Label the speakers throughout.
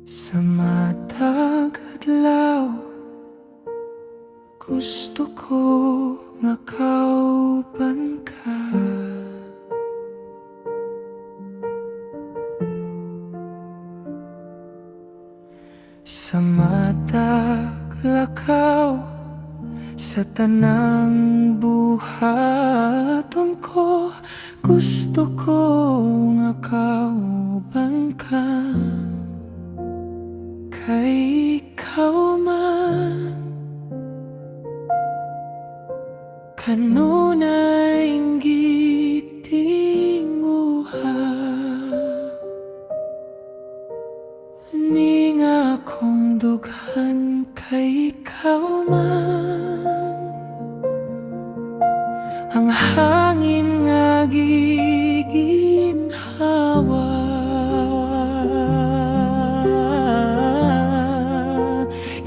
Speaker 1: Sa matag adlaw, gusto ko nga kauban ka. Sa matag lakaw, sa tanang buhaton ko, gusto ko nga kauban ka. Kay ikaw man kanunay gitinguha, ni nga akong dughan kay ikaw man. Ang hangin nga giginhawa,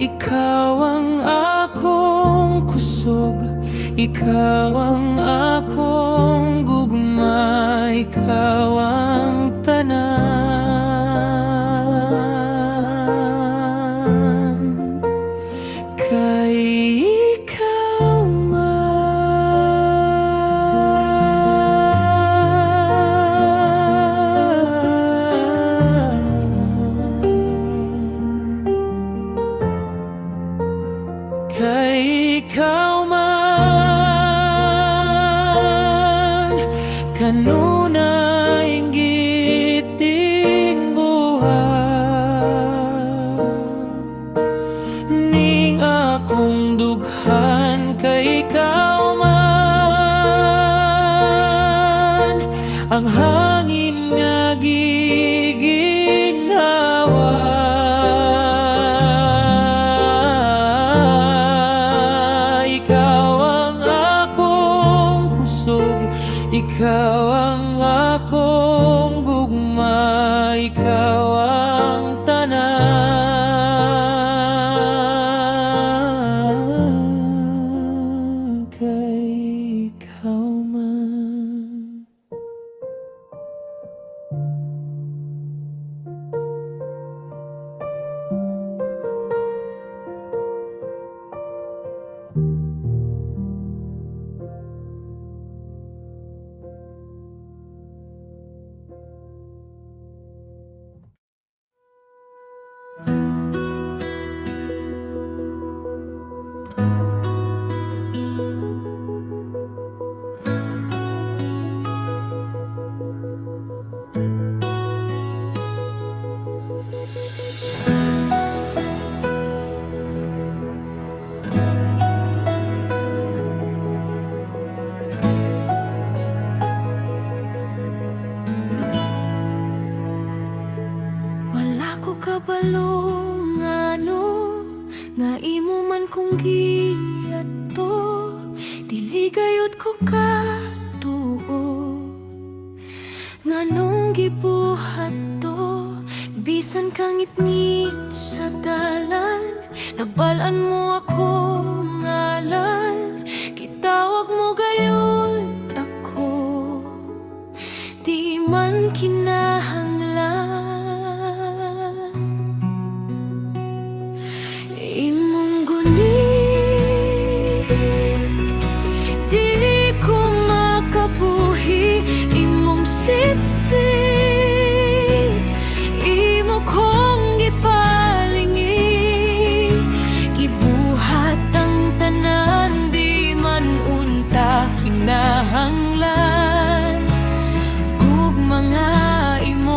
Speaker 1: ikaw ang akong kusog, ikaw ang akong gugma, ikaw ang tanan. Kay ikaw kay ikaw man kanunay gitingguha, ning akong dughan kay ikaw man. Ang hangin nga giginhawa, ikaw ang akong gugma, ikaw ang tanan. Kay ikaw man. Kabalong ano nga imo man kong giadto, dili gayud ko katuo nganong gibuhat to. Bisan kang ngit-ngit sa dalan, nabalaan mo ako ngalan, gitawag mo gayon ako, di man kinahanglan. Imong gunit, di ko makabuhi. Imong sitsit, imo kong gipalingi. Gibuhat ang tanan, di man unta kinahanglan. Ug mga imo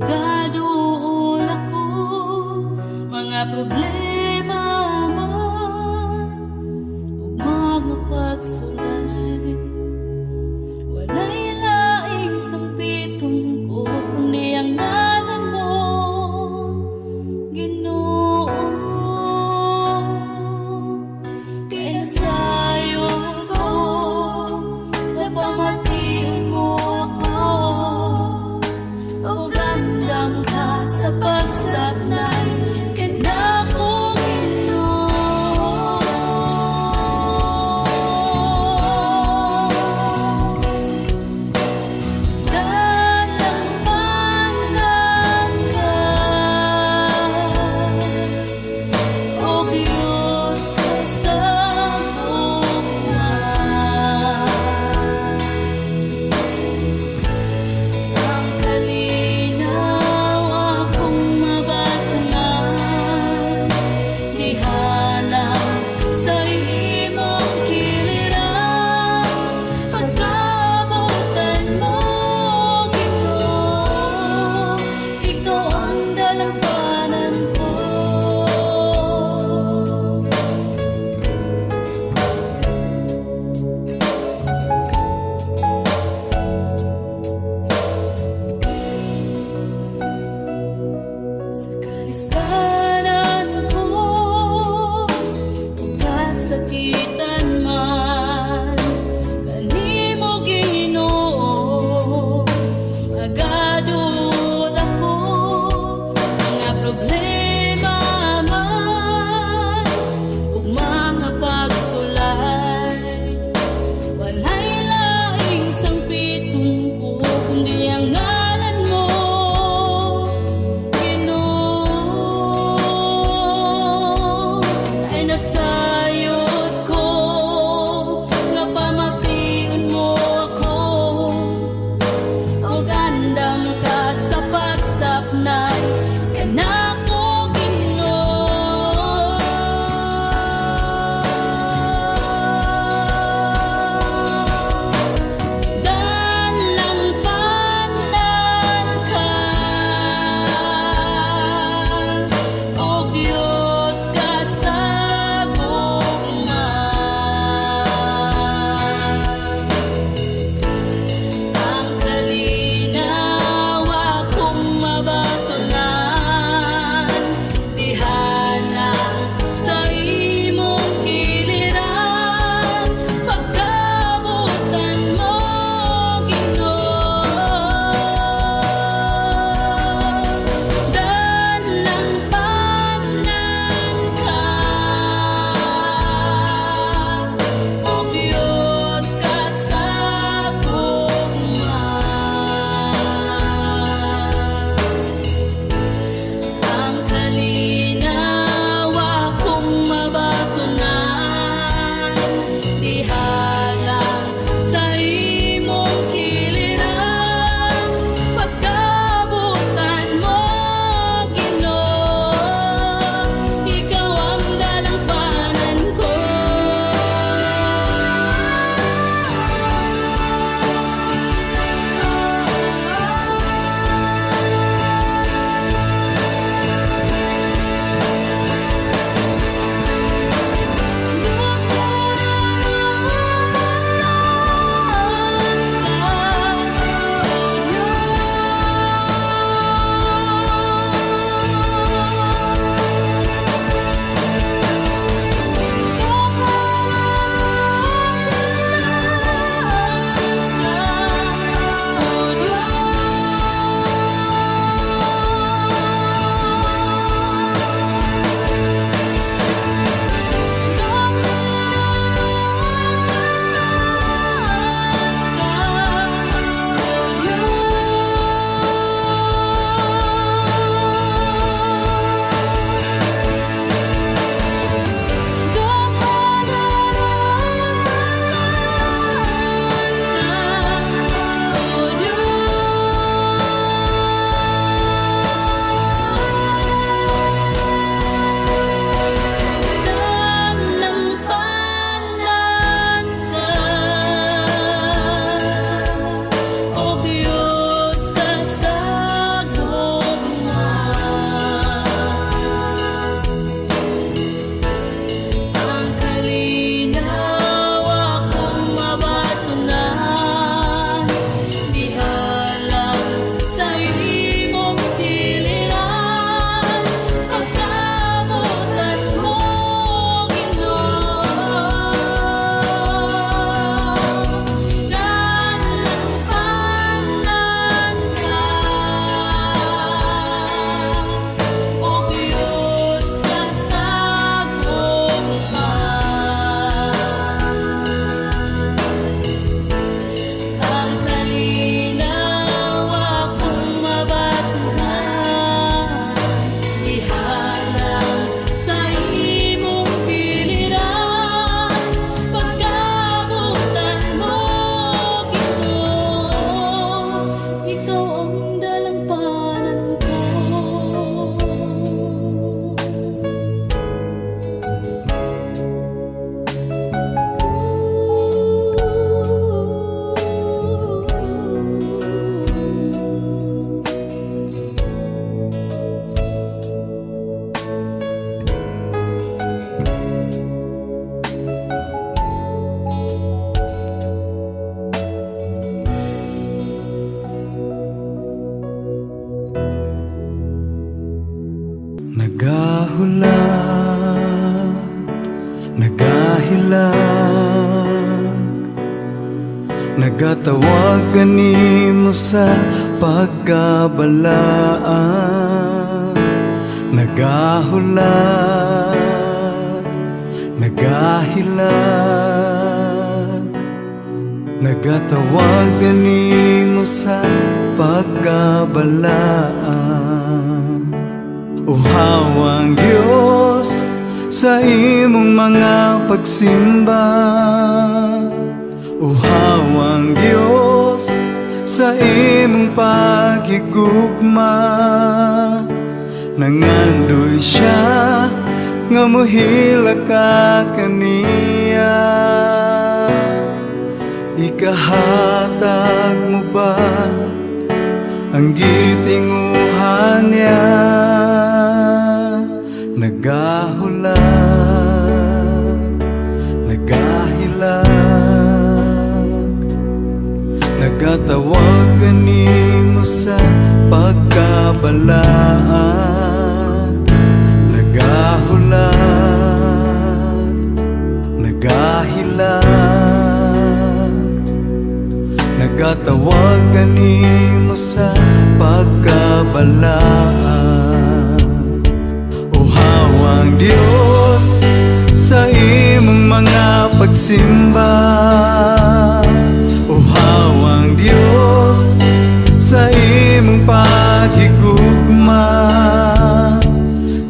Speaker 2: gaduol ako, mga problema man ug mga pagsulay. Walay laing sangpitong ko kundi ang ngalan mo, Ginoo. Kay nasayong ko, napamatiin mo ako, o gandang
Speaker 3: Nagahulat, nagahilag, nagatawag kanimo sa pagkabalaan. Nagahulat, nagahilag, nagatawag kanimo sa pagkabalaan. Uhawang Diyos sa imong mga pagsimba, uhawang Diyos sa imong paghigugma. Nangandoy siya nga mohila ka kaniya. Ikahatag mo ba ang gitinguhan niya? Nagahulat, nagahilag, nagatawag kanimo sa pagkabalaan. Nagahulat, nagahilag, nagatawag kanimo sa pagkabalaan. Uhawang Diyos sa imong mga pagsimba, uhawang Diyos sa imong paghigugma.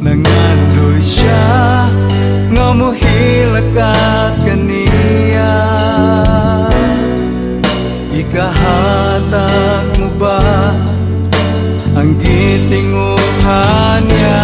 Speaker 3: Nangandoy siya nga mohila ka kaniya. Ikahatag mo ba ang gitinguhan niya?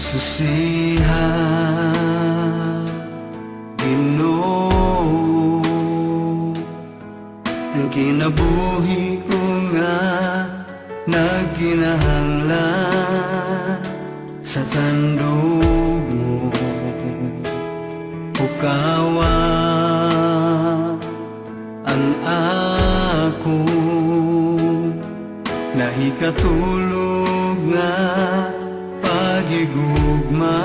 Speaker 3: Susihan, Ginoo, ang kinabuhi ko nga nagkinahanglan sa tandog mo. Ukawa ang ako nahikatulog nga pagigugma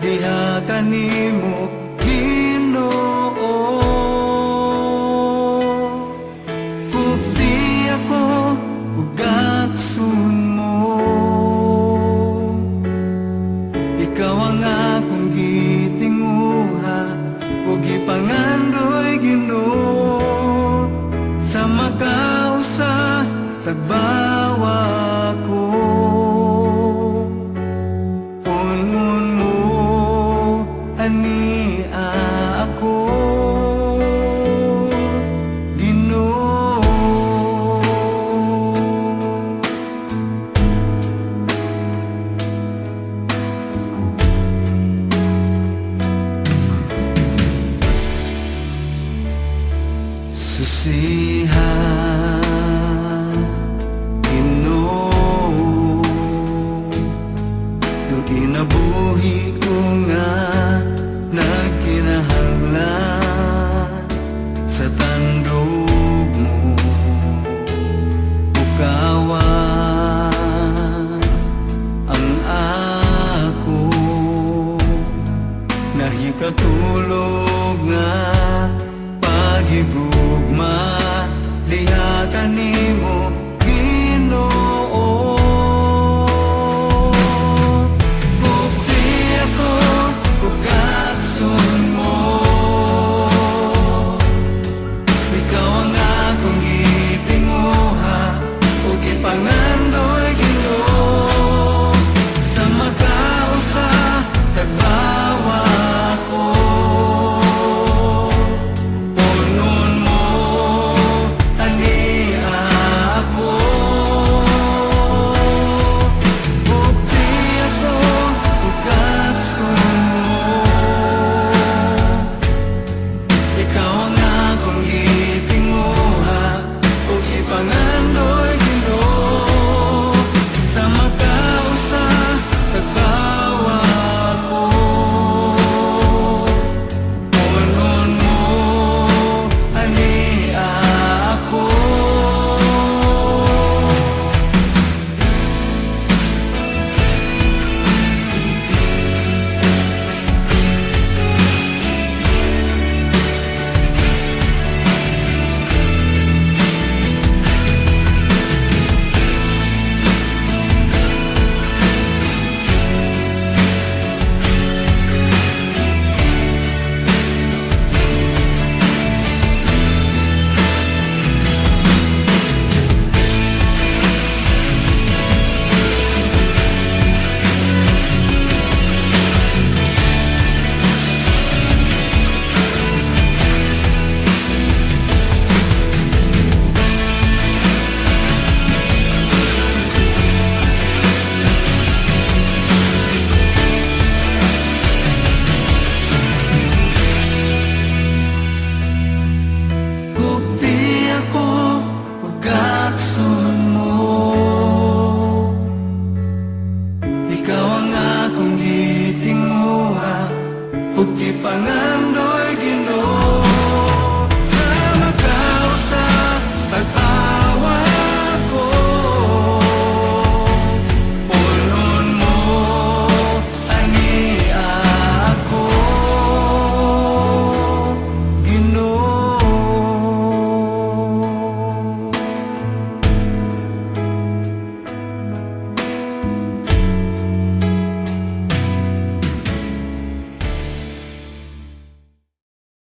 Speaker 3: diha kanimo Ginoo. Pugti ako ug aksun mo, ikaw ang akong gitinguha ug gipangandoy Ginoo. Sa makausa tagbawa ko, unon mo ani ako Ginoo. Susihan, Ginoo, ang kinabuhi ko nga